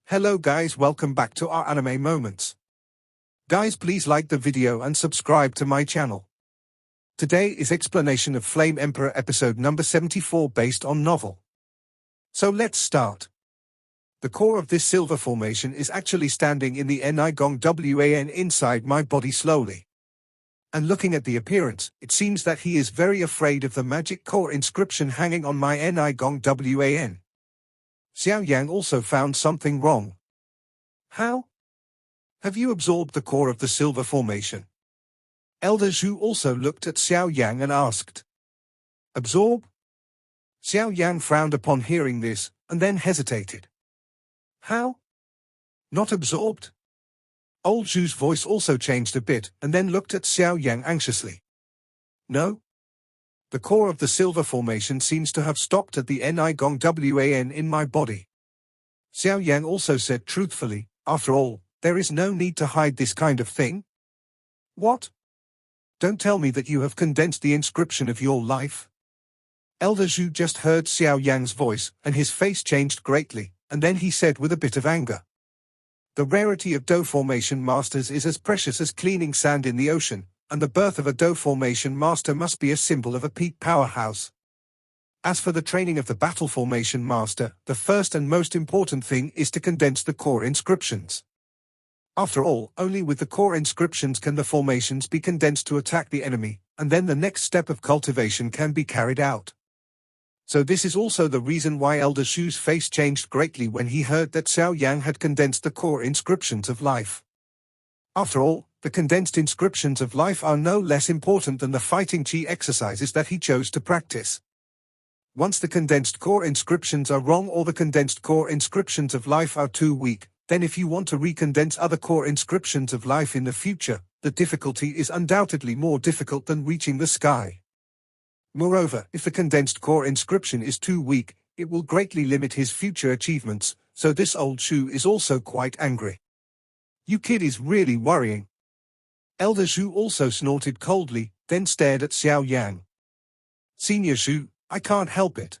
Hello guys, welcome back to our anime moments. Guys, please like the video and subscribe to my channel. Today is explanation of Flame Emperor episode number 74 based on novel. So let's start. The core of this silver formation is actually standing in the Ni-Gong-Wan inside my body slowly. And looking at the appearance, it seems that he is very afraid of the magic core inscription hanging on my Ni-Gong-Wan. Xiao Yan also found something wrong. How? Have you absorbed the core of the silver formation? Elder Zhu also looked at Xiao Yan and asked. Absorb? Xiao Yan frowned upon hearing this, and then hesitated. How? Not absorbed? Old Zhu's voice also changed a bit, and then looked at Xiao Yan anxiously. No? The core of the silver formation seems to have stopped at the Ni-Gong-Wan in my body. Xiao Yan also said truthfully, after all, there is no need to hide this kind of thing. What? Don't tell me that you have condensed the inscription of your life. Elder Zhu just heard Xiao Yan's voice, and his face changed greatly, and then he said with a bit of anger. The rarity of dough formation masters is as precious as cleaning sand in the ocean, and the birth of a dough formation master must be a symbol of a peak powerhouse. As for the training of the battle formation master, the first and most important thing is to condense the core inscriptions. After all, only with the core inscriptions can the formations be condensed to attack the enemy, and then the next step of cultivation can be carried out. So this is also the reason why Elder Zhu's face changed greatly when he heard that Xiao Yan had condensed the core inscriptions of life. After all, the condensed inscriptions of life are no less important than the fighting chi exercises that he chose to practice. Once the condensed core inscriptions are wrong or the condensed core inscriptions of life are too weak, then if you want to recondense other core inscriptions of life in the future, the difficulty is undoubtedly more difficult than reaching the sky. Moreover, if the condensed core inscription is too weak, it will greatly limit his future achievements, so this old Zhu is also quite angry. You kid is really worrying. Elder Zhu also snorted coldly, then stared at Xiao Yan. Senior Zhu, I can't help it.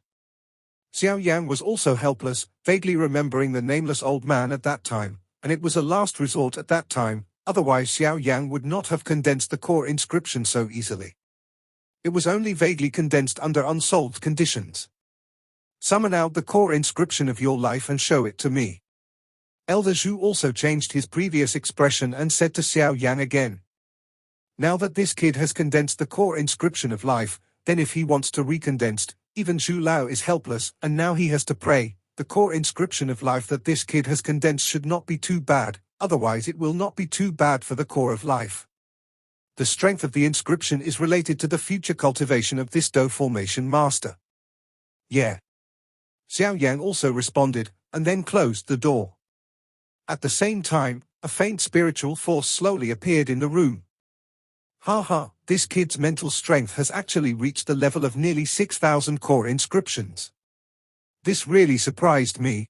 Xiao Yan was also helpless, vaguely remembering the nameless old man at that time, and it was a last resort at that time, otherwise Xiao Yan would not have condensed the core inscription so easily. It was only vaguely condensed under unsolved conditions. Summon out the core inscription of your life and show it to me. Elder Zhu also changed his previous expression and said to Xiao Yan again. Now that this kid has condensed the core inscription of life, then if he wants to recondensed, even Zhu Lao is helpless, and now he has to pray. The core inscription of life that this kid has condensed should not be too bad, otherwise it will not be too bad for the core of life. The strength of the inscription is related to the future cultivation of this dough formation master. Yeah. Xiao Yan also responded, and then closed the door. At the same time, a faint spiritual force slowly appeared in the room. Haha, this kid's mental strength has actually reached the level of nearly 6,000 core inscriptions. This really surprised me.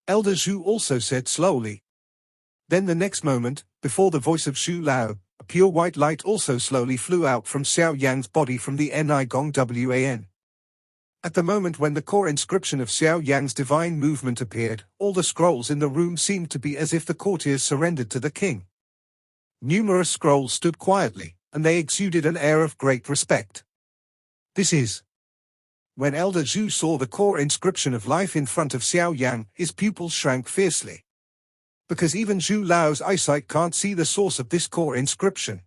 Elder Zhu also said slowly. Then the next moment, before the voice of Zhu Lao, a pure white light also slowly flew out from Xiao Yan's body from the Ni-Gong-Wan. At the moment when the core inscription of Xiao Yan's divine movement appeared, all the scrolls in the room seemed to be as if the courtiers surrendered to the king. Numerous scrolls stood quietly, and they exuded an air of great respect. This is. When Elder Zhu saw the core inscription of life in front of Xiao Yan, his pupils shrank fiercely. Because even Zhu Lao's eyesight can't see the source of this core inscription.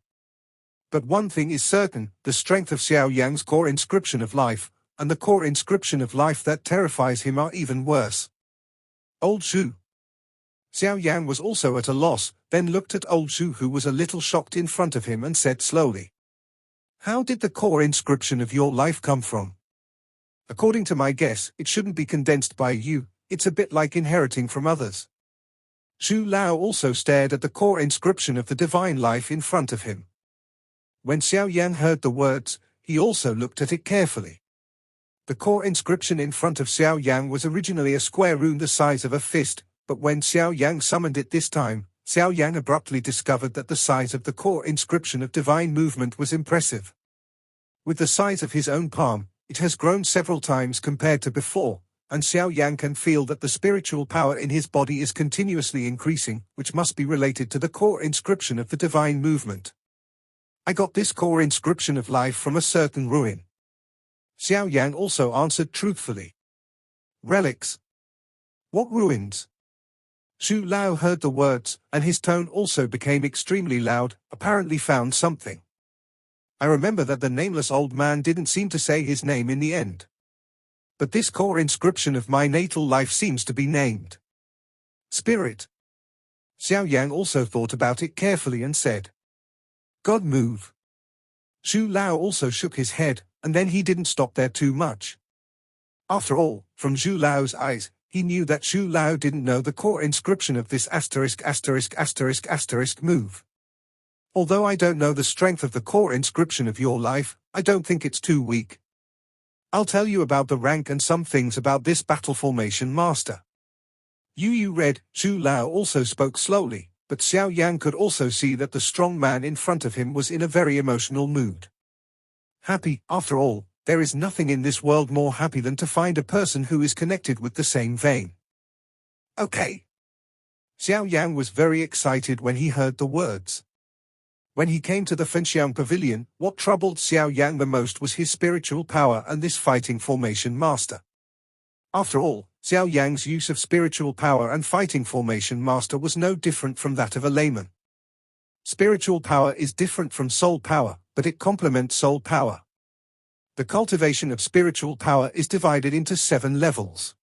But one thing is certain, the strength of Xiao Yan's core inscription of life, and the core inscription of life that terrifies him are even worse. Old Zhu. Xiao Yan was also at a loss, then looked at old Zhu who was a little shocked in front of him and said slowly. How did the core inscription of your life come from? According to my guess, it shouldn't be condensed by you, it's a bit like inheriting from others. Zhu Lao also stared at the core inscription of the divine life in front of him. When Xiao Yan heard the words, he also looked at it carefully. The core inscription in front of Xiao Yan was originally a square rune the size of a fist, but when Xiao Yan summoned it this time, Xiao Yan abruptly discovered that the size of the core inscription of divine movement was impressive. With the size of his own palm, it has grown several times compared to before, and Xiao Yan can feel that the spiritual power in his body is continuously increasing, which must be related to the core inscription of the divine movement. I got this core inscription of life from a certain ruin. Xiao Yan also answered truthfully. Relics. What ruins? Xu Lao heard the words, and his tone also became extremely loud, apparently found something. I remember that the nameless old man didn't seem to say his name in the end. But this core inscription of my natal life seems to be named Spirit. Xiao Yang also thought about it carefully and said, God move. Xu Lao also shook his head, and then he didn't stop there too much. After all, from Xu Lao's eyes, he knew that Xu Lao didn't know the core inscription of this ****** move. Although I don't know the strength of the core inscription of your life, I don't think it's too weak. I'll tell you about the rank and some things about this battle formation master. You read, Xu Lao also spoke slowly, but Xiao Yang could also see that the strong man in front of him was in a very emotional mood. Happy, after all, there is nothing in this world more happy than to find a person who is connected with the same vein. Okay. Xiao Yang was very excited when he heard the words. When he came to the Fenxiang Pavilion, what troubled Xiao Yang the most was his spiritual power and this fighting formation master. After all, Xiao Yang's use of spiritual power and fighting formation master was no different from that of a layman. Spiritual power is different from soul power, but it complements soul power. The cultivation of spiritual power is divided into 7 levels.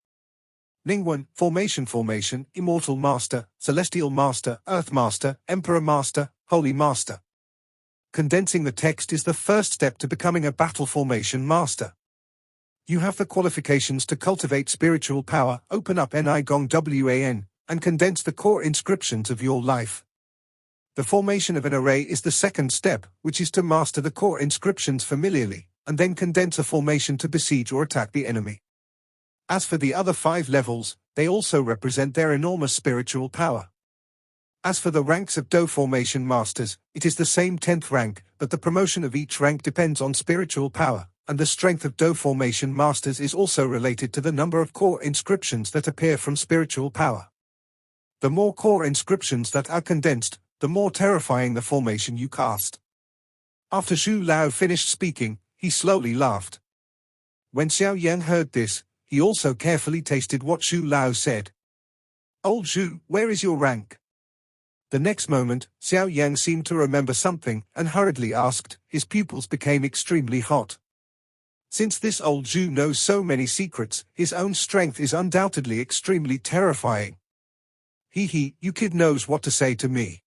Ningwen, Formation, Immortal Master, Celestial Master, Earth Master, Emperor Master, Holy Master. Condensing the text is the first step to becoming a battle formation master. You have the qualifications to cultivate spiritual power, open up Ni Gong Wan, and condense the core inscriptions of your life. The formation of an array is the second step, which is to master the core inscriptions familiarly, and then condense a formation to besiege or attack the enemy. As for the other 5 levels, they also represent their enormous spiritual power. As for the ranks of Do Formation Masters, it is the same 10th rank, but the promotion of each rank depends on spiritual power, and the strength of Do Formation Masters is also related to the number of core inscriptions that appear from spiritual power. The more core inscriptions that are condensed, the more terrifying the formation you cast. After Xu Lao finished speaking, he slowly laughed. When Xiao Yan heard this, he also carefully tasted what Xu Lao said. Old Xu, where is your rank? The next moment, Xiao Yang seemed to remember something, and hurriedly asked. His pupils became extremely hot. Since this old Xu knows so many secrets, his own strength is undoubtedly extremely terrifying. You kid knows what to say to me.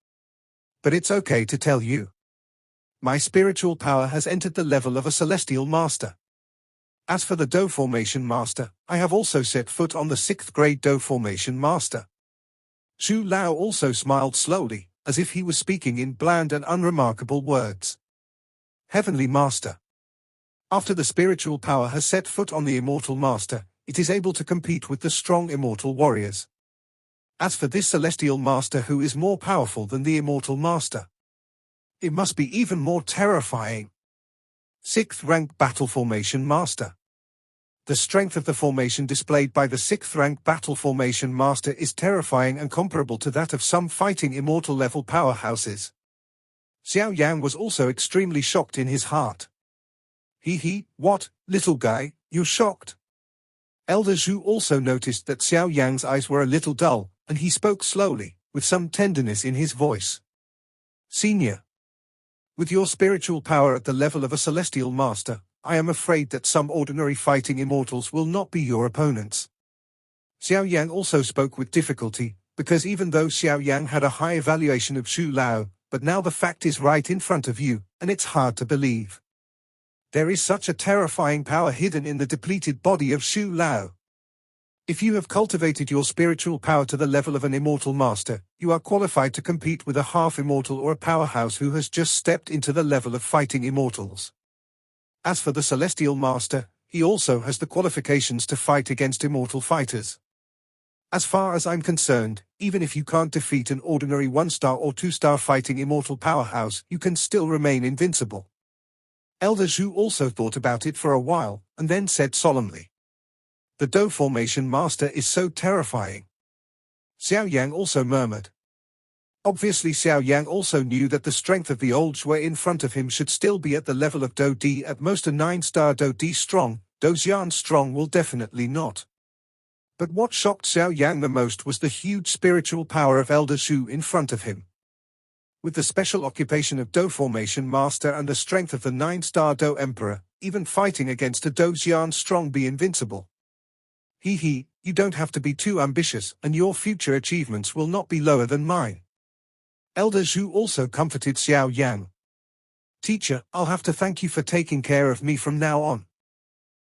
But it's okay to tell you. My spiritual power has entered the level of a celestial master. As for the Do Formation Master, I have also set foot on the 6th grade Do Formation Master. Xu Lao also smiled slowly, as if he was speaking in bland and unremarkable words. Heavenly Master. After the spiritual power has set foot on the Immortal Master, it is able to compete with the strong Immortal Warriors. As for this Celestial Master who is more powerful than the Immortal Master, it must be even more terrifying. 6th rank Battle Formation Master. The strength of the formation displayed by the 6th rank Battle Formation Master is terrifying and comparable to that of some fighting immortal level powerhouses. Xiao Yang was also extremely shocked in his heart. What, little guy, you're shocked? Elder Zhu also noticed that Xiao Yang's eyes were a little dull, and he spoke slowly, with some tenderness in his voice. Senior. With your spiritual power at the level of a celestial master, I am afraid that some ordinary fighting immortals will not be your opponents. Xiao Yang also spoke with difficulty, because even though Xiao Yang had a high evaluation of Xu Lao, but now the fact is right in front of you, and it's hard to believe. There is such a terrifying power hidden in the depleted body of Xu Lao. If you have cultivated your spiritual power to the level of an immortal master, you are qualified to compete with a half-immortal or a powerhouse who has just stepped into the level of fighting immortals. As for the celestial master, he also has the qualifications to fight against immortal fighters. As far as I'm concerned, even if you can't defeat an ordinary 1-star or 2-star fighting immortal powerhouse, you can still remain invincible. Elder Zhu also thought about it for a while, and then said solemnly. The Do Formation Master is so terrifying. Xiao Yang also murmured. Obviously Xiao Yang also knew that the strength of the old Zhui in front of him should still be at the level of Do D, at most a 9-star Do D strong. Do Xian strong will definitely not. But what shocked Xiao Yang the most was the huge spiritual power of Elder Zhu in front of him. With the special occupation of Do Formation Master and the strength of the 9-star Do Emperor, even fighting against a Do Xian strong be invincible. He, you don't have to be too ambitious, and your future achievements will not be lower than mine. Elder Zhu also comforted Xiao Yang. Teacher, I'll have to thank you for taking care of me from now on.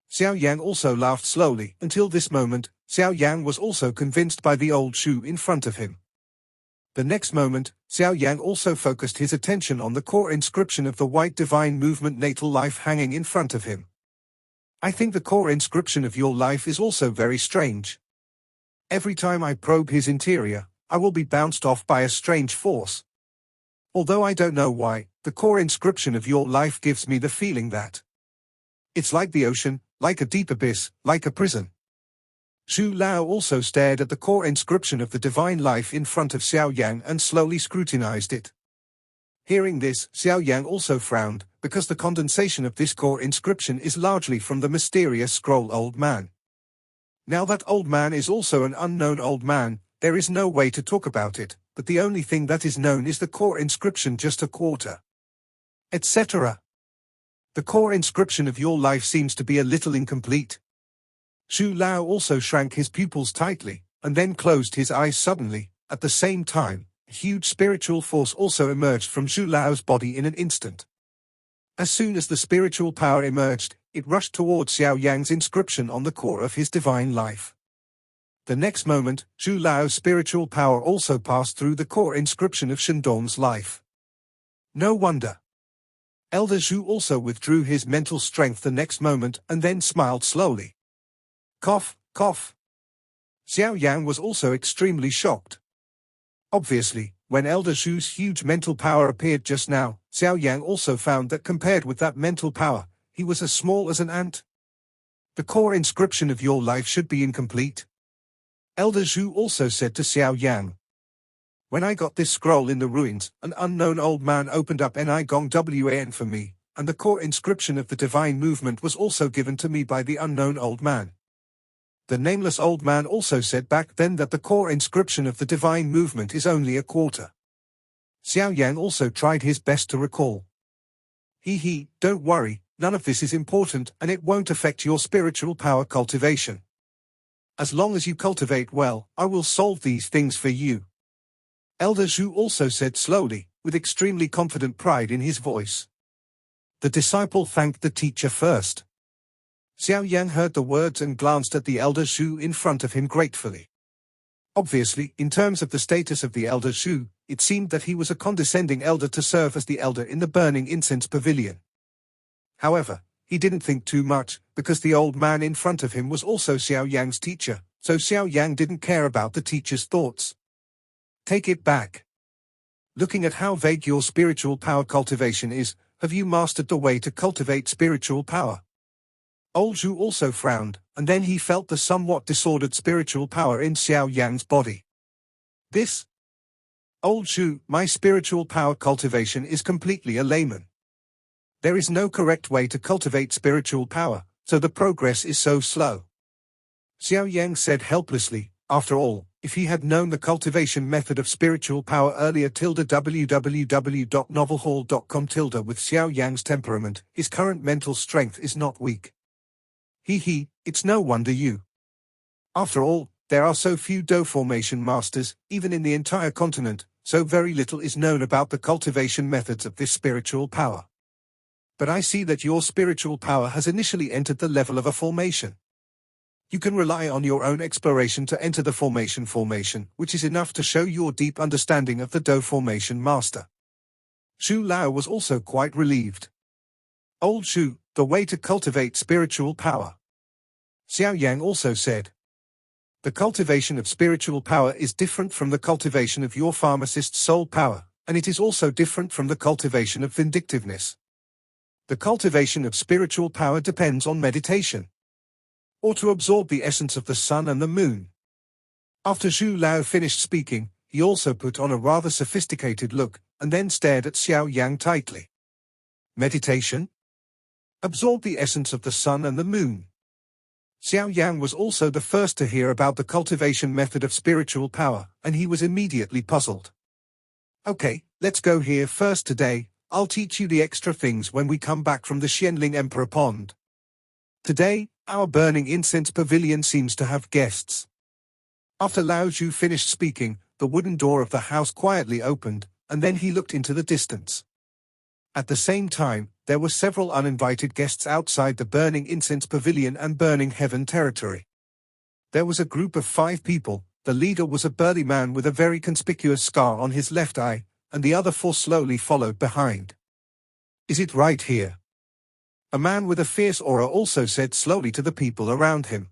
Xiao Yang also laughed slowly. Until this moment, Xiao Yang was also convinced by the old Zhu in front of him. The next moment, Xiao Yang also focused his attention on the core inscription of the white divine movement natal life hanging in front of him. I think the core inscription of your life is also very strange. Every time I probe his interior, I will be bounced off by a strange force. Although I don't know why, the core inscription of your life gives me the feeling that it's like the ocean, like a deep abyss, like a prison. Zhu Lao also stared at the core inscription of the divine life in front of Xiao Yang and slowly scrutinized it. Hearing this, Xiao Yang also frowned, because the condensation of this core inscription is largely from the mysterious scroll Old Man. Now that Old Man is also an unknown old man, there is no way to talk about it, but the only thing that is known is the core inscription just a quarter. Etc. The core inscription of your life seems to be a little incomplete. Zhu Lao also shrank his pupils tightly, and then closed his eyes suddenly. At the same time, a huge spiritual force also emerged from Zhu Lao's body in an instant. As soon as the spiritual power emerged, it rushed towards Xiao Yang's inscription on the core of his divine life. The next moment, Zhu Lao's spiritual power also passed through the core inscription of Shandong's life. No wonder. Elder Zhu also withdrew his mental strength the next moment and then smiled slowly. Cough, cough. Xiao Yang was also extremely shocked. Obviously, when Elder Zhu's huge mental power appeared just now, Xiao Yang also found that compared with that mental power, he was as small as an ant. The core inscription of your life should be incomplete. Elder Zhu also said to Xiao Yang. When I got this scroll in the ruins, an unknown old man opened up Ni Gong Wan for me, and the core inscription of the divine movement was also given to me by the unknown old man. The nameless old man also said back then that the core inscription of the divine movement is only a quarter. Xiao Yang also tried his best to recall. Don't worry, none of this is important and it won't affect your spiritual power cultivation. As long as you cultivate well, I will solve these things for you. Elder Zhu also said slowly, with extremely confident pride in his voice. The disciple thanked the teacher first. Xiao Yang heard the words and glanced at the Elder Zhu in front of him gratefully. Obviously, in terms of the status of the Elder Zhu, it seemed that he was a condescending elder to serve as the elder in the burning incense pavilion. However, he didn't think too much, because the old man in front of him was also Xiao Yang's teacher, so Xiao Yang didn't care about the teacher's thoughts. Take it back. Looking at how vague your spiritual power cultivation is, have you mastered the way to cultivate spiritual power? Old Zhu also frowned, and then he felt the somewhat disordered spiritual power in Xiao Yang's body. This? Old Zhu, my spiritual power cultivation is completely a layman. There is no correct way to cultivate spiritual power, so the progress is so slow. Xiao Yang said helplessly, after all, if he had known the cultivation method of spiritual power earlier www.novelhall.com with Xiao Yang's temperament, his current mental strength is not weak. It's no wonder you. After all, there are so few Do Formation Masters, even in the entire continent, so very little is known about the cultivation methods of this spiritual power. But I see that your spiritual power has initially entered the level of a formation. You can rely on your own exploration to enter the formation, which is enough to show your deep understanding of the Do Formation Master. Zhu Lao was also quite relieved. Old Zhu, the way to cultivate spiritual power. Xiao Yang also said. The cultivation of spiritual power is different from the cultivation of your pharmacist's soul power, and it is also different from the cultivation of vindictiveness. The cultivation of spiritual power depends on meditation. or to absorb the essence of the sun and the moon. After Zhu Lao finished speaking, he also put on a rather sophisticated look, and then stared at Xiao Yan tightly. Meditation? Absorb the essence of the sun and the moon. Xiao Yan was also the first to hear about the cultivation method of spiritual power, and he was immediately puzzled. Okay, let's go here first today. I'll teach you the extra things when we come back from the Xianling Emperor Pond. Today, our burning incense pavilion seems to have guests. After Lao Zhu finished speaking, the wooden door of the house quietly opened, and then he looked into the distance. At the same time, there were several uninvited guests outside the burning incense pavilion and burning heaven territory. There was a group of 5 people. The leader was a burly man with a very conspicuous scar on his left eye, and the other 4 slowly followed behind. Is it right here? A man with a fierce aura also said slowly to the people around him.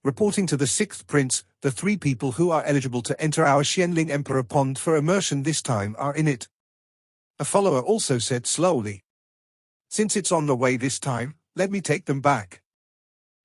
Reporting to the 6th prince, the 3 people who are eligible to enter our Xianling Emperor Pond for immersion this time are in it. A follower also said slowly. Since it's on the way this time, let me take them back.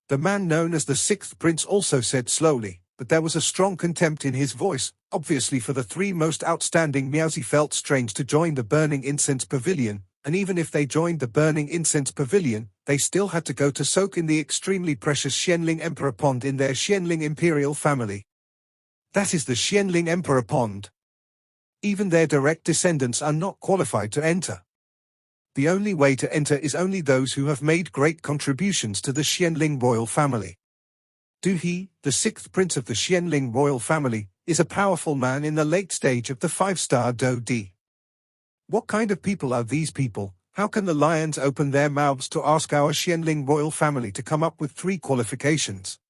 The man known as the 6th prince also said slowly, but there was a strong contempt in his voice. Obviously for the 3 most outstanding Miaozi felt strange to join the burning incense pavilion, and even if they joined the burning incense pavilion, they still had to go to soak in the extremely precious Xianling Emperor Pond in their Xianling imperial family. That is the Xianling Emperor Pond. Even their direct descendants are not qualified to enter. The only way to enter is only those who have made great contributions to the Xianling royal family. Du He, the 6th prince of the Xianling royal family, is a powerful man in the late stage of the 5-star Do Di. What kind of people are these people? How can the lions open their mouths to ask our Xianling royal family to come up with 3 qualifications?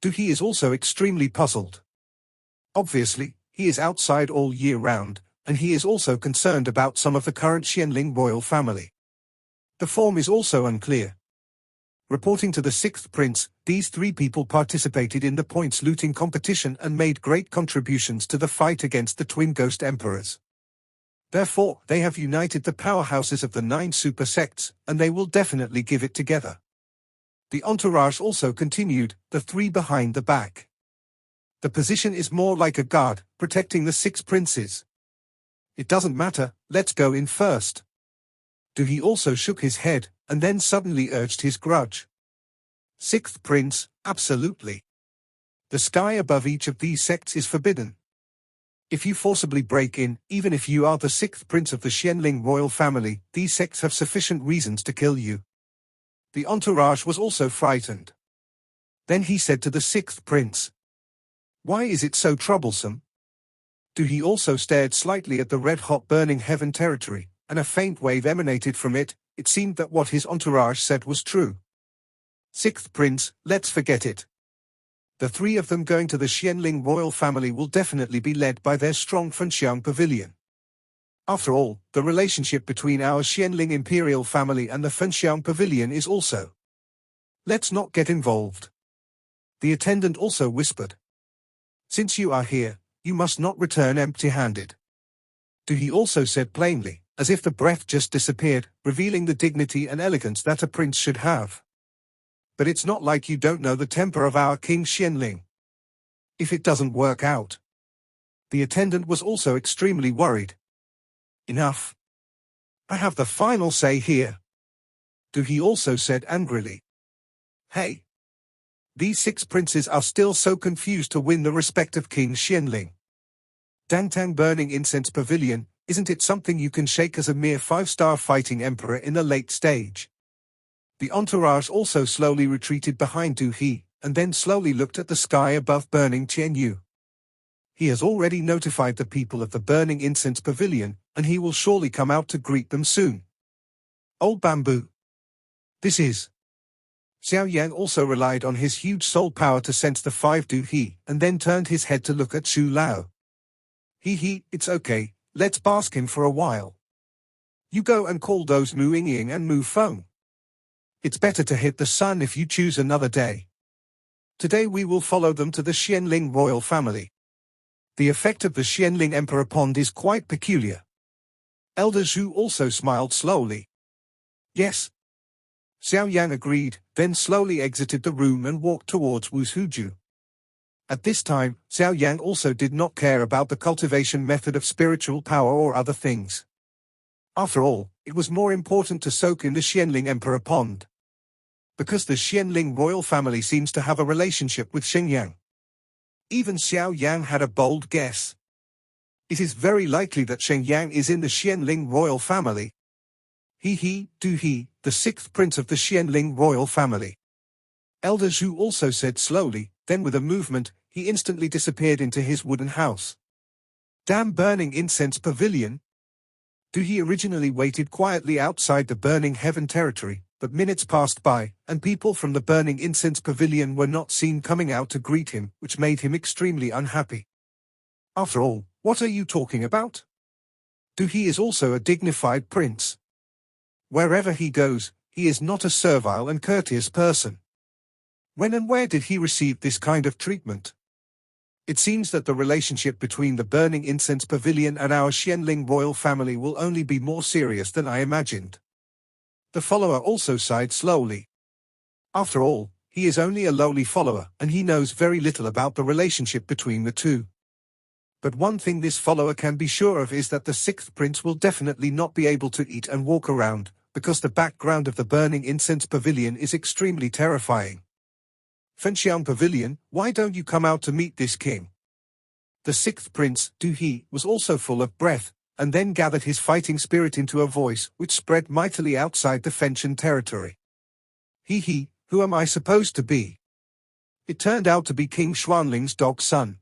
Du He is also extremely puzzled. Obviously, he is outside all year round, and he is also concerned about some of the current Xianling royal family. The form is also unclear. Reporting to the 6th prince, these 3 people participated in the points looting competition and made great contributions to the fight against the twin ghost emperors. Therefore, they have united the powerhouses of the 9 super sects, and they will definitely give it together. The entourage also continued, the 3 behind the back. The position is more like a guard, protecting the 6 princes. It doesn't matter, let's go in first. Du He also shook his head, and then suddenly urged his grudge. 6th prince, absolutely. The sky above each of these sects is forbidden. If you forcibly break in, even if you are the 6th prince of the Xianling royal family, these sects have sufficient reasons to kill you. The entourage was also frightened. Then he said to the 6th prince, "Why is it so troublesome?" Du He also stared slightly at the red-hot burning heaven territory, and a faint wave emanated from it. It seemed that what his entourage said was true. 6th prince, let's forget it. The 3 of them going to the Xianling royal family will definitely be led by their strong Fenxiang pavilion. After all, the relationship between our Xianling imperial family and the Fenxiang pavilion is also. Let's not get involved. The attendant also whispered. Since you are here, you must not return empty-handed. Du He also said plainly, as if the breath just disappeared, revealing the dignity and elegance that a prince should have. But it's not like you don't know the temper of our King Xianling. If it doesn't work out. The attendant was also extremely worried. Enough. I have the final say here. Du He also said angrily. Hey. These 6 princes are still so confused to win the respect of King Xianling. Dantang Burning Incense Pavilion, isn't it something you can shake as a mere 5-star fighting emperor in the late stage? The entourage also slowly retreated behind Du He, and then slowly looked at the sky above burning Qianyu. He has already notified the people of the Burning Incense Pavilion, and he will surely come out to greet them soon. Old Bamboo. This is. Xiao Yan also relied on his huge soul power to sense the 5 Du He, and then turned his head to look at Zhu Lao. He, it's okay, let's bask him for a while. You go and call those Mu Yingying and Mu Feng. It's better to hit the sun if you choose another day. Today we will follow them to the Xianling royal family. The effect of the Xianling Emperor Pond is quite peculiar. Elder Zhu also smiled slowly. Yes. Xiao Yan agreed, then slowly exited the room and walked towards Wu Suju. At this time, Xiao Yan also did not care about the cultivation method of spiritual power or other things. After all, it was more important to soak in the Xianling Emperor pond. Because the Xianling royal family seems to have a relationship with Xingyang. Even Xiao Yan had a bold guess. It is very likely that Xingyang is in the Xianling royal family. He, the sixth prince of the Xianling royal family. Elder Zhu also said slowly, then with a movement, he instantly disappeared into his wooden house. Damn burning incense pavilion. He originally waited quietly outside the burning heaven territory, but minutes passed by, and people from the burning incense pavilion were not seen coming out to greet him, which made him extremely unhappy. After all, what are you talking about? He is also a dignified prince. Wherever he goes, he is not a servile and courteous person. When and where did he receive this kind of treatment? It seems that the relationship between the burning incense pavilion and our Xianling royal family will only be more serious than I imagined. The follower also sighed slowly. After all, he is only a lowly follower, and he knows very little about the relationship between the two. But one thing this follower can be sure of is that the sixth prince will definitely not be able to eat and walk around, because the background of the burning incense pavilion is extremely terrifying. Fenxiang Pavilion, why don't you come out to meet this king? The sixth prince, Du-he, was also full of breath, and then gathered his fighting spirit into a voice which spread mightily outside the Fenxian territory. He, who am I supposed to be? It turned out to be King Xuanling's dog son.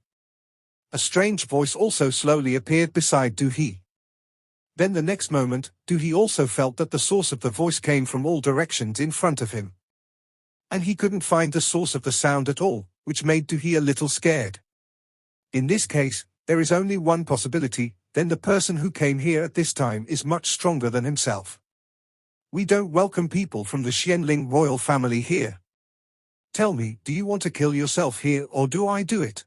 A strange voice also slowly appeared beside Du-he. Then the next moment, Du-he also felt that the source of the voice came from all directions in front of him. And he couldn't find the source of the sound at all, which made Du-he a little scared. In this case, there is only one possibility, then the person who came here at this time is much stronger than himself. We don't welcome people from the Xianling royal family here. Tell me, do you want to kill yourself here or do I do it?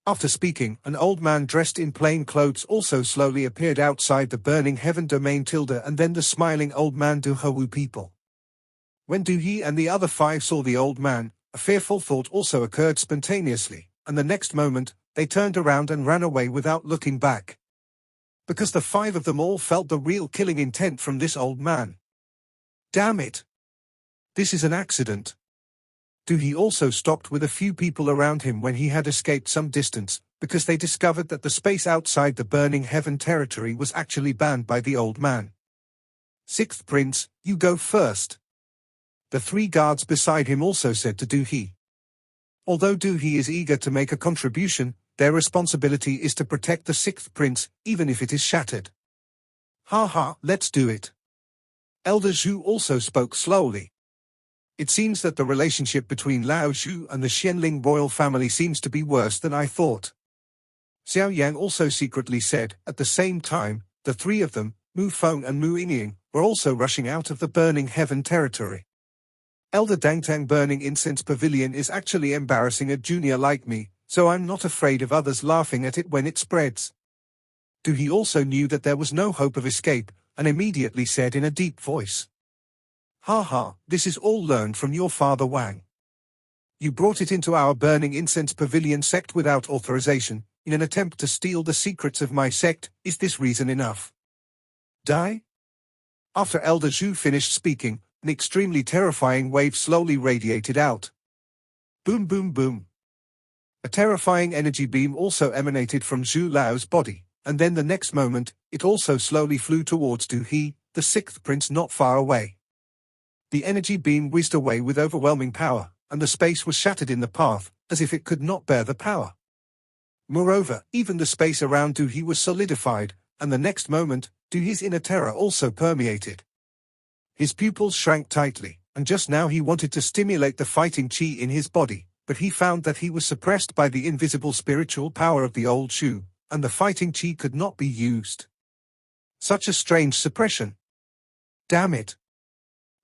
After speaking, an old man dressed in plain clothes also slowly appeared outside the burning heaven domain and then the smiling old man Du-he people. When Du-he and the other five saw the old man, a fearful thought also occurred spontaneously, and the next moment, they turned around and ran away without looking back. Because the five of them all felt the real killing intent from this old man. Damn it! This is an accident. Du-he also stopped with a few people around him when he had escaped some distance, because they discovered that the space outside the burning heaven territory was actually banned by the old man. Sixth prince, you go first. The three guards beside him also said to Du-he. Although Du-he is eager to make a contribution, their responsibility is to protect the sixth prince, even if it is shattered. Let's do it. Elder Zhu also spoke slowly. It seems that the relationship between Lao Zhu and the Xianling royal family seems to be worse than I thought. Xiao Yan also secretly said. At the same time, the three of them, Mu Feng and Mu Yingying, were also rushing out of the burning heaven territory. Elder Dangtang burning incense pavilion is actually embarrassing a junior like me, so I'm not afraid of others laughing at it when it spreads. Du-he also knew that there was no hope of escape, and immediately said in a deep voice. This is all learned from your father Wang. You brought it into our burning incense pavilion sect without authorization, in an attempt to steal the secrets of my sect. Is this reason enough? Die? After Elder Zhu finished speaking, an extremely terrifying wave slowly radiated out. Boom boom boom. A terrifying energy beam also emanated from Zhu Lao's body, and then the next moment, it also slowly flew towards Du-he, the sixth prince not far away. The energy beam whizzed away with overwhelming power, and the space was shattered in the path, as if it could not bear the power. Moreover, even the space around Du-he was solidified, and the next moment, Du-he's inner terror also permeated. His pupils shrank tightly, and just now he wanted to stimulate the fighting chi in his body, but he found that he was suppressed by the invisible spiritual power of the old Shu, and the fighting chi could not be used. Such a strange suppression. Damn it.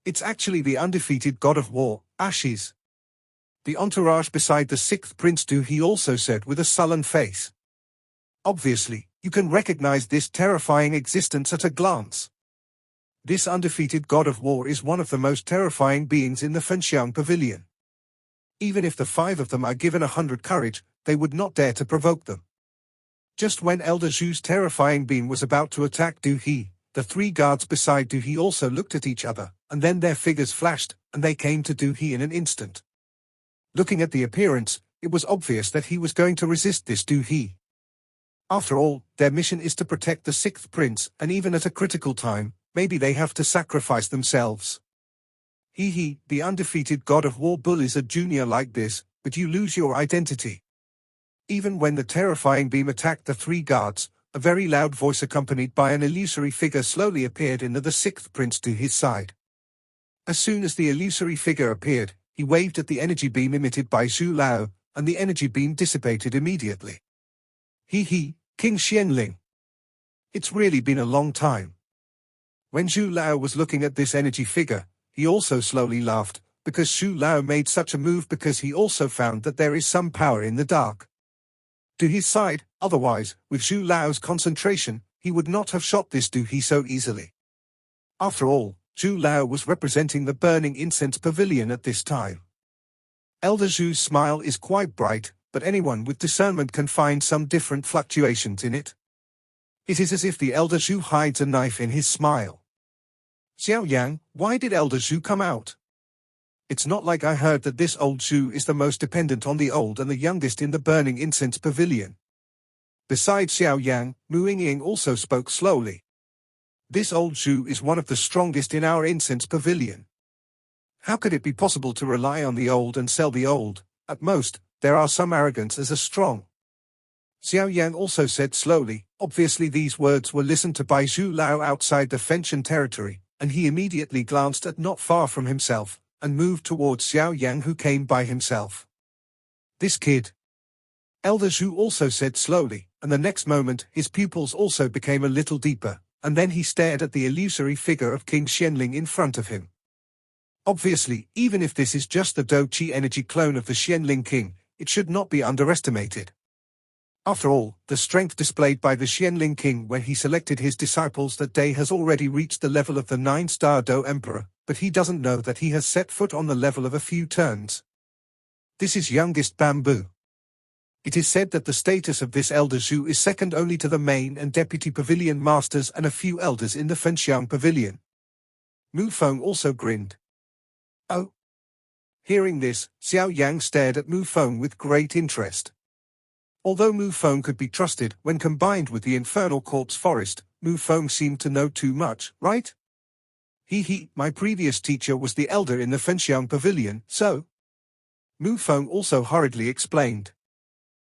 It's actually the undefeated god of war, Ashes. The entourage beside the sixth prince Du-he also said with a sullen face. Obviously, you can recognize this terrifying existence at a glance. This undefeated god of war is one of the most terrifying beings in the Fenxiang Pavilion. Even if the 5 of them are given 100 courage, they would not dare to provoke them. Just when Elder Zhu's terrifying beam was about to attack Du He, the 3 guards beside Du He also looked at each other, and then their figures flashed, and they came to Du He in an instant. Looking at the appearance, it was obvious that he was going to resist this Du He. After all, their mission is to protect the 6th prince, and even at a critical time, maybe they have to sacrifice themselves. He, the undefeated god of war bullies a junior like this, but you lose your identity. Even when the terrifying beam attacked the 3 guards, a very loud voice accompanied by an illusory figure slowly appeared in the 6th prince to his side. As soon as the illusory figure appeared, he waved at the energy beam emitted by Zhu Lao, and the energy beam dissipated immediately. King Xianling. It's really been a long time. When Zhu Lao was looking at this energy figure, he also slowly laughed, because Zhu Lao made such a move because he also found that there is some power in the dark. To his side, otherwise, with Zhu Lao's concentration, he would not have shot this Du He so easily. After all, Zhu Lao was representing the burning incense pavilion at this time. Elder Zhu's smile is quite bright, but anyone with discernment can find some different fluctuations in it. It is as if the Elder Zhu hides a knife in his smile. Xiao Yan, why did Elder Zhu come out? It's not like I heard that this old Zhu is the most dependent on the old and the youngest in the burning incense pavilion. Besides Xiao Yan, Mu Yingying also spoke slowly. This old Zhu is one of the strongest in our incense pavilion. How could it be possible to rely on the old and sell the old? At most, there are some arrogance as a strong. Xiao Yan also said slowly. Obviously these words were listened to by Zhu Lao outside the Fenxian territory, and he immediately glanced at not far from himself, and moved towards Xiao Yan who came by himself. This kid. Elder Zhu also said slowly, and the next moment his pupils also became a little deeper, and then he stared at the illusory figure of King Xianling in front of him. Obviously, even if this is just the Do Qi energy clone of the Xianling king, it should not be underestimated. After all, the strength displayed by the Xianling king when he selected his disciples that day has already reached the level of the 9-star Do Emperor, but he doesn't know that he has set foot on the level of a few turns. This is youngest bamboo. It is said that the status of this Elder Zhu is second only to the main and deputy pavilion masters and a few elders in the Fenxiang pavilion. Mu Feng also grinned. Oh. Hearing this, Xiao Yang stared at Mu Feng with great interest. Although Mu Feng could be trusted when combined with the infernal corpse forest, Mu Feng seemed to know too much, right? My previous teacher was the elder in the Fenxiang pavilion, so? Mu Feng also hurriedly explained.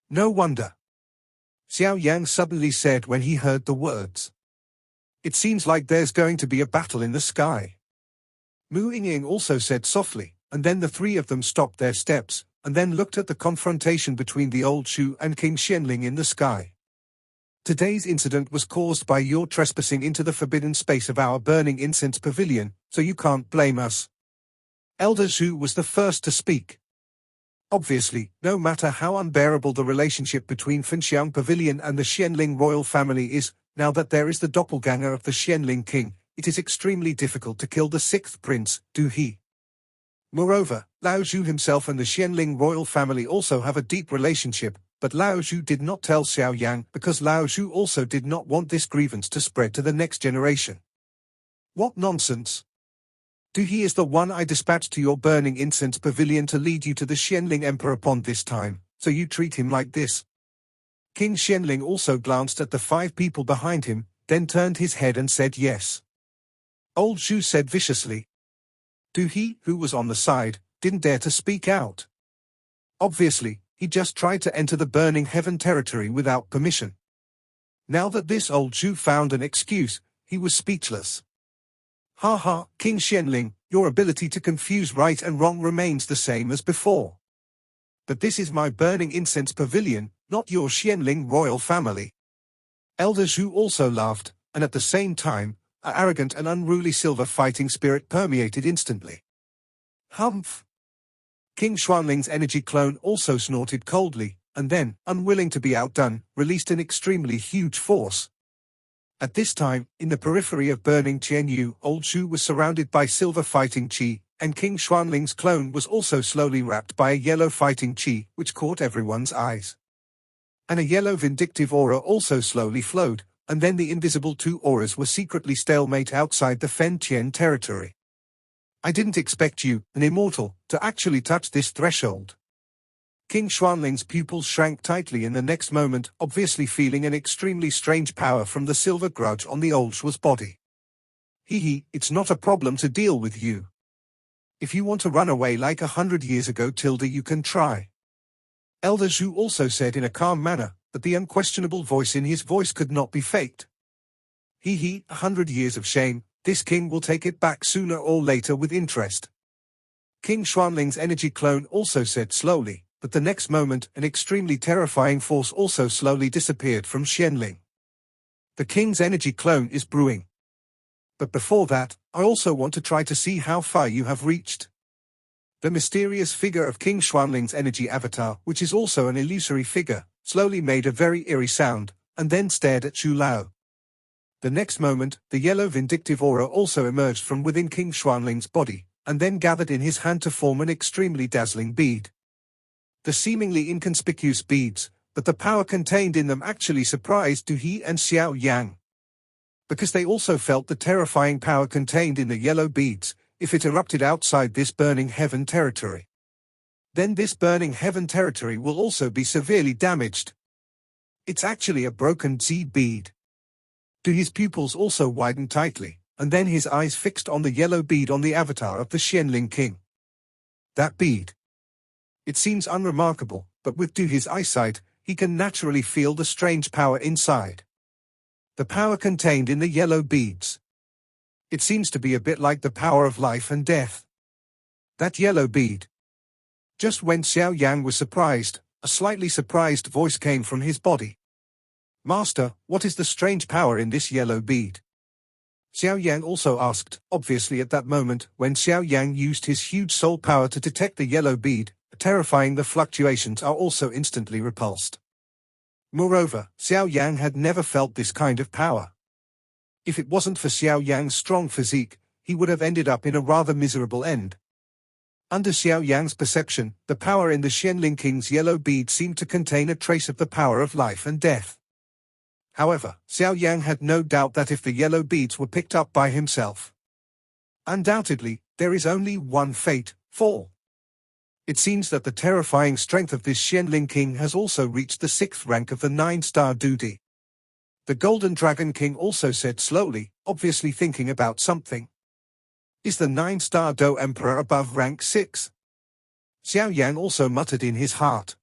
No wonder. Xiao Yang suddenly said when he heard the words. It seems like there's going to be a battle in the sky. Mu Yingying also said softly, and then the 3 of them stopped their steps, and then looked at the confrontation between the old Zhu and King Xianling in the sky. Today's incident was caused by your trespassing into the forbidden space of our burning incense pavilion, so you can't blame us. Elder Zhu was the first to speak. Obviously, no matter how unbearable the relationship between Fenxiang Pavilion and the Xianling royal family is, now that there is the doppelganger of the Xianling king, it is extremely difficult to kill the 6th prince, Du He. Moreover, Lao Zhu himself and the Xianling royal family also have a deep relationship, but Lao Zhu did not tell Xiao Yang because Lao Zhu also did not want this grievance to spread to the next generation. What nonsense! Du He is the one I dispatched to your burning incense pavilion to lead you to the Xianling Emperor upon this time, so you treat him like this. King Xianling also glanced at the 5 people behind him, then turned his head and said yes. Old Zhu said viciously. Du He, who was on the side, didn't dare to speak out. Obviously, he just tried to enter the burning heaven territory without permission. Now that this old Zhu found an excuse, he was speechless. King Xianling, your ability to confuse right and wrong remains the same as before. But this is my burning incense pavilion, not your Xianling royal family. Elder Zhu also laughed, and at the same time, an arrogant and unruly silver fighting spirit permeated instantly. Humph! King Xuanling's energy clone also snorted coldly, and then, unwilling to be outdone, released an extremely huge force. At this time, in the periphery of burning Tianyu, Old Shu was surrounded by silver fighting qi, and King Xuanling's clone was also slowly wrapped by a yellow fighting qi, which caught everyone's eyes. And a yellow vindictive aura also slowly flowed, and then the invisible two auras were secretly stalemate outside the Fen Tian territory. I didn't expect you, an immortal, to actually touch this threshold. King Xuanling's pupils shrank tightly in the next moment, obviously feeling an extremely strange power from the silver grudge on the old Shu's body. It's not a problem to deal with you. If you want to run away like 100 years ago, you can try. Elder Zhu also said in a calm manner, but the unquestionable voice in his voice could not be faked. 100 years of shame, this king will take it back sooner or later with interest. King Xuanling's energy clone also said slowly, but the next moment an extremely terrifying force also slowly disappeared from Xianling. The king's energy clone is brewing. But before that, I also want to try to see how far you have reached. The mysterious figure of King Xuanling's energy avatar, which is also an illusory figure, slowly made a very eerie sound, and then stared at Zhu Lao. The next moment, the yellow vindictive aura also emerged from within King Xuanling's body, and then gathered in his hand to form an extremely dazzling bead. The seemingly inconspicuous beads, but the power contained in them actually surprised Du He and Xiao Yang. Because they also felt the terrifying power contained in the yellow beads, if it erupted outside this burning heaven territory. Then this burning heaven territory will also be severely damaged. It's actually a broken Z bead. His pupils also widened tightly, and then his eyes fixed on the yellow bead on the avatar of the Xianling king. That bead. It seems unremarkable, but with His eyesight, he can naturally feel the strange power inside. The power contained in the yellow beads. It seems to be a bit like the power of life and death. That yellow bead. Just when Xiao Yang was surprised, a slightly surprised voice came from his body. Master, what is the strange power in this yellow bead? Xiao Yang also asked, obviously at that moment, when Xiao Yang used his huge soul power to detect the yellow bead, terrifying the fluctuations are also instantly repulsed. Moreover, Xiao Yang had never felt this kind of power. If it wasn't for Xiao Yang's strong physique, he would have ended up in a rather miserable end. Under Xiao Yang's perception, the power in the Xianling King's yellow bead seemed to contain a trace of the power of life and death. However, Xiao Yang had no doubt that if the yellow beads were picked up by himself, undoubtedly, there is only one fate, fall. It seems that the terrifying strength of this Xianling King has also reached the 6th rank of the 9-star duty. The Golden Dragon King also said slowly, obviously thinking about something. Is the 9-star Do Emperor above rank 6? Xiao Yang also muttered in his heart.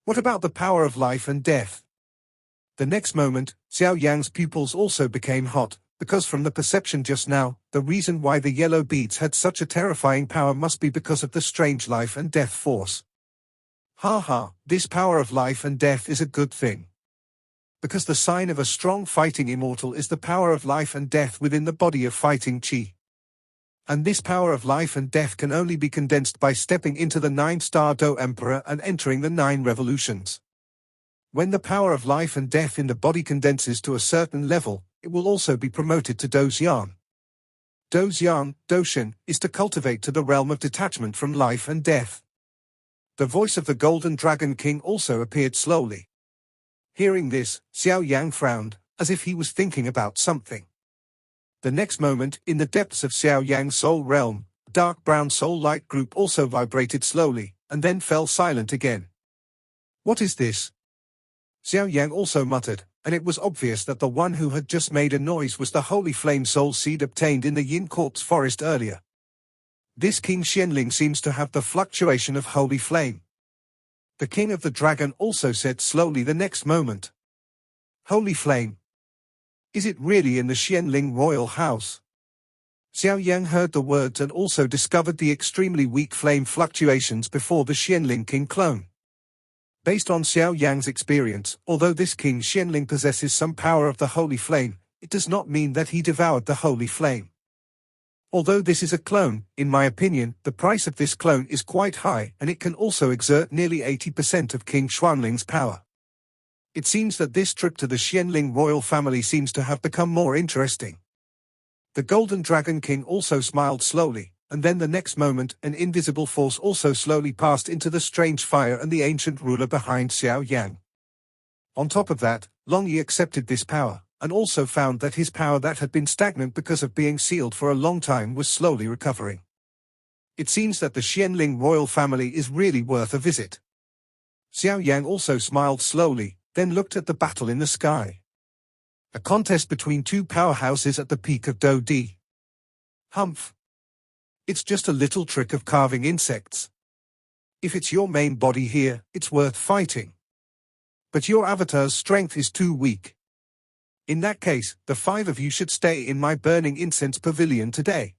What about the power of life and death? The next moment, Xiao Yang's pupils also became hot, because from the perception just now, the reason why the yellow beads had such a terrifying power must be because of the strange life and death force. This power of life and death is a good thing. Because the sign of a strong fighting immortal is the power of life and death within the body of fighting qi. And this power of life and death can only be condensed by stepping into the 9-star Do Emperor and entering the 9 revolutions. When the power of life and death in the body condenses to a certain level, it will also be promoted to Do Xian. Do Xian, Doshin, is to cultivate to the realm of detachment from life and death. The voice of the Golden Dragon King also appeared slowly. Hearing this, Xiao Yang frowned, as if he was thinking about something. The next moment, in the depths of Xiao Yang's soul realm, a dark brown soul light group also vibrated slowly, and then fell silent again. What is this? Xiao Yang also muttered, and it was obvious that the one who had just made a noise was the holy flame soul seed obtained in the Yin Quartz forest earlier. This King Xianling seems to have the fluctuation of holy flame. The King of the Dragon also said slowly the next moment. Holy flame. Is it really in the Xianling royal house? Xiao Yang heard the words and also discovered the extremely weak flame fluctuations before the Xianling King clone. Based on Xiao Yang's experience, although this King Xianling possesses some power of the holy flame, it does not mean that he devoured the holy flame. Although this is a clone, in my opinion, the price of this clone is quite high and it can also exert nearly 80% of King Xuanling's power. It seems that this trip to the Xianling royal family seems to have become more interesting. The Golden Dragon King also smiled slowly, and then the next moment an invisible force also slowly passed into the strange fire and the ancient ruler behind Xiao Yan. On top of that, Long Yi accepted this power, and also found that his power that had been stagnant because of being sealed for a long time was slowly recovering. It seems that the Xianling royal family is really worth a visit. Xiao Yan also smiled slowly, then looked at the battle in the sky. A contest between two powerhouses at the peak of Dodi. Humph. It's just a little trick of carving insects. If it's your main body here, it's worth fighting. But your avatar's strength is too weak. In that case, the 5 of you should stay in my burning incense pavilion today.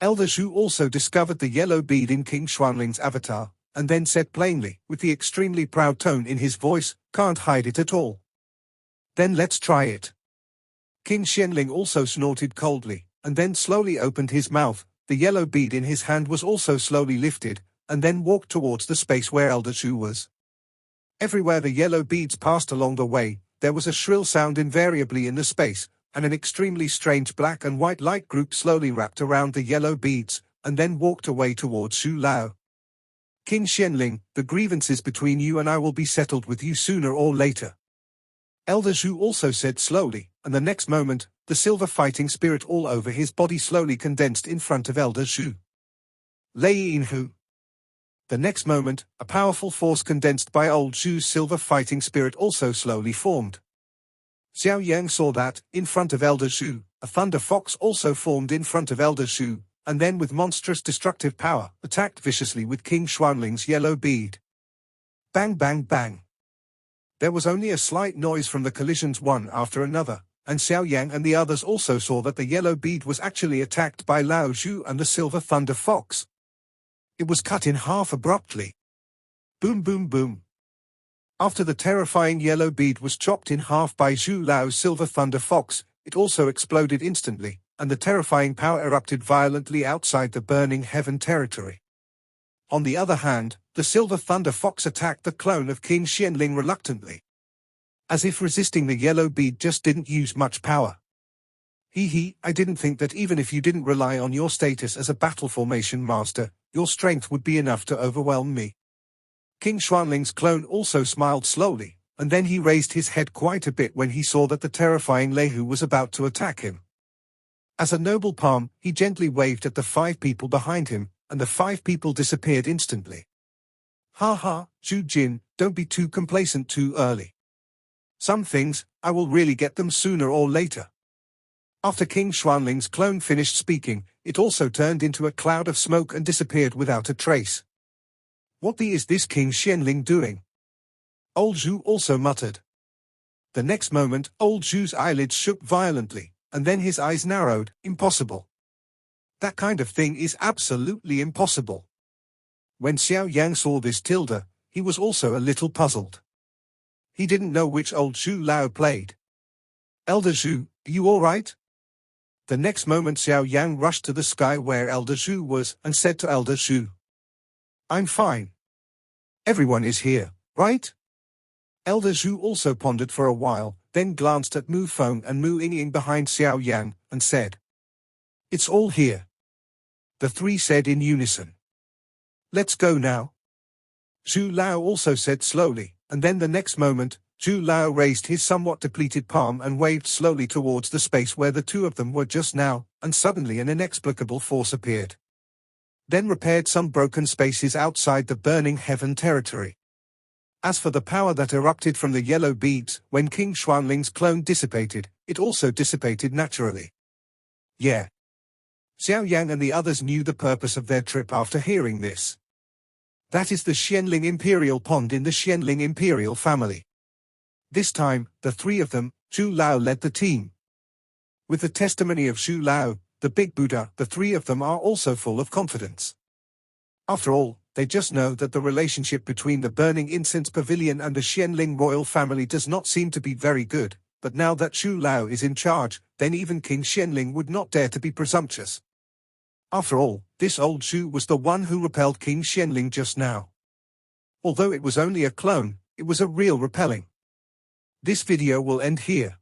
Elder Zhu also discovered the yellow bead in King Xuanling's avatar, and then said plainly, with the extremely proud tone in his voice, "Can't hide it at all." "Then let's try it." King Xianling also snorted coldly, and then slowly opened his mouth. The yellow bead in his hand was also slowly lifted, and then walked towards the space where Elder Zhu was. Everywhere the yellow beads passed along the way, there was a shrill sound invariably in the space, and an extremely strange black and white light group slowly wrapped around the yellow beads, and then walked away towards Xu Lao. "King Xianling, the grievances between you and I will be settled with you sooner or later." Elder Zhu also said slowly, and the next moment, the silver fighting spirit all over his body slowly condensed in front of Elder Zhu. Lei Hu. The next moment, a powerful force condensed by old Zhu's silver fighting spirit also slowly formed. Xiao Yang saw that, in front of Elder Zhu, a thunder fox also formed in front of Elder Zhu, and then with monstrous destructive power, attacked viciously with King Xuanling's yellow bead. Bang bang bang. There was only a slight noise from the collisions one after another, and Xiao Yang and the others also saw that the yellow bead was actually attacked by Lao Zhu and the silver thunder fox. It was cut in half abruptly. Boom boom boom. After the terrifying yellow bead was chopped in half by Zhu Lao's silver thunder fox, it also exploded instantly, and the terrifying power erupted violently outside the burning heaven territory. On the other hand, the silver thunder fox attacked the clone of King Xianling reluctantly. As if resisting the yellow bead just didn't use much power. I didn't think that even if you didn't rely on your status as a battle formation master, your strength would be enough to overwhelm me. King Xuanling's clone also smiled slowly, and then he raised his head quite a bit when he saw that the terrifying Leihu was about to attack him. As a noble palm, he gently waved at the 5 people behind him, and the 5 people disappeared instantly. "Ha ha, Zhu Jin, don't be too complacent too early. Some things, I will really get them sooner or later." After King Xuanling's clone finished speaking, it also turned into a cloud of smoke and disappeared without a trace. "What the is this King Xianling doing?" Old Zhu also muttered. The next moment, old Zhu's eyelids shook violently, and then his eyes narrowed. "Impossible. That kind of thing is absolutely impossible." When Xiao Yang saw this tilde, he was also a little puzzled. He didn't know which old Zhu Lao played. "Elder Zhu, are you all right?" The next moment Xiao Yang rushed to the sky where Elder Zhu was, and said to Elder Zhu, "I'm fine. Everyone is here, right?" Elder Zhu also pondered for a while, then glanced at Mu Feng and Mu Yingying behind Xiao Yang, and said, "It's all here." The 3 said in unison, "Let's go now." Zhu Lao also said slowly, and then the next moment, Zhu Lao raised his somewhat depleted palm and waved slowly towards the space where the 2 of them were just now, and suddenly an inexplicable force appeared. Then repaired some broken spaces outside the burning heaven territory. As for the power that erupted from the yellow beads, when King Xuanling's clone dissipated, it also dissipated naturally. Yeah. Xiao Yang and the others knew the purpose of their trip after hearing this. That is the Xianling Imperial Pond in the Xianling Imperial family. This time, the 3 of them, Zhu Lao led the team. With the testimony of Zhu Lao, the big Buddha, the 3 of them are also full of confidence. After all, they just know that the relationship between the Burning Incense Pavilion and the Xianling royal family does not seem to be very good, but now that Zhu Lao is in charge, then even King Xianling would not dare to be presumptuous. After all, this old Zhu was the one who repelled King Xianling just now. Although it was only a clone, it was a real repelling. This video will end here.